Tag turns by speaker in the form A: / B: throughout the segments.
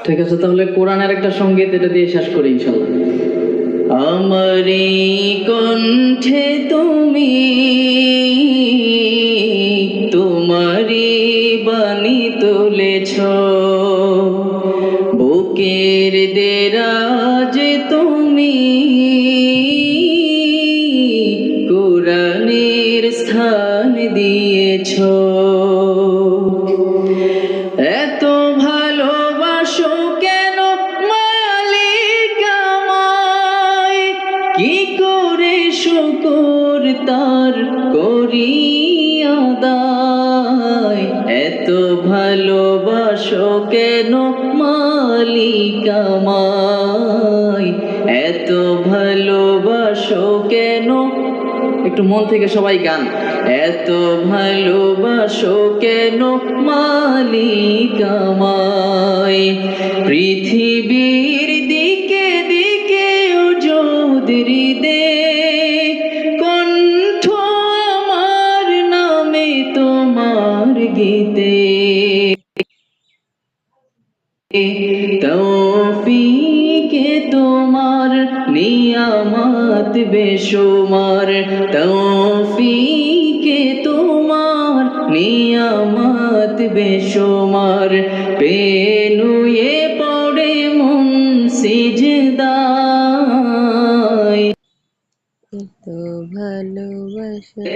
A: ঠিক আছে, তাহলে কোরআনের একটা সঙ্গীত এটা দিয়ে শেষ করি ইনশাআল্লাহ। আমারি কণ্ঠে তুমি তোমারি বাণী তুলেছ, বুকের দেরাজে তুমি কোরআনের স্থান দিয়েছ। এত ভালোবাসো কেন মালিক আমায়, কি করে শুকর তার করি আদায়। এত ভালোবাসো কেন মালিক আমায়, এত ভালোবাসো কেন। একটু মন থেকে সবাই গান। এত ভালোবাসো কেন মালিক আমায়, পৃথিবীর দিকে দিকে ওজোদরি দে, কণ্ঠ আমার নামে তোমার গীতে। তৌফিকে তোমার নিয়ামত বেশুমার, তৌফিকে তোমার নিয়ামত বেশুমার, পেনুয়ে পড়ে মন সিজদায়।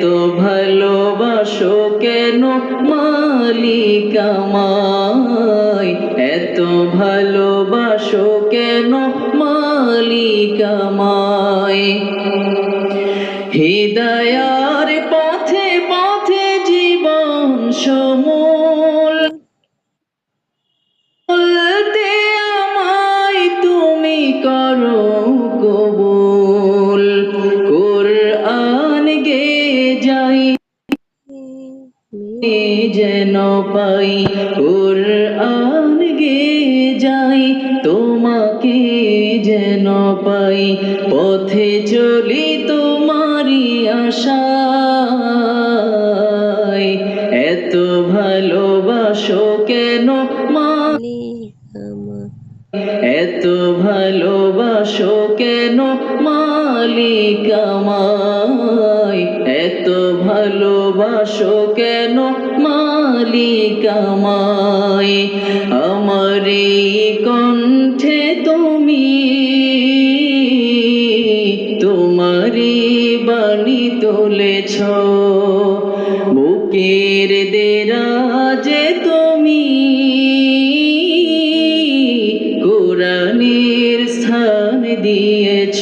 A: তো ভালোবাসো কেন মালিক আমায়, এত ভালোবাসো কেন মালিক আমায়। হিদায়ার পথে পথে জীবন সমূল বলতে আমায় তুমি করো কবুল। কোরআন গে যাই যেন পাই, কোরআন গে যাই তোমাকে যেন পাই। পথে চলি তোমারি আশায়, এত ভালোবাসো কেন এত ভালোবাসো কেন মালিক আমায়, এত ভালোবাসো কেন মালিক আমায়। আমারি কণ্ঠে তুমি তোমারি বাণী তুলেছ, বুকের দেরাজে তুমি কোরআনের স্থান দিয়েছ।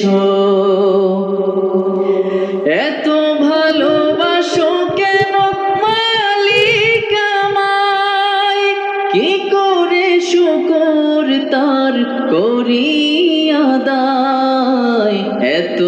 A: এত ভালোবাসো কেন মালিক আমায়, কি করে শুকর তার করি আদায়। এত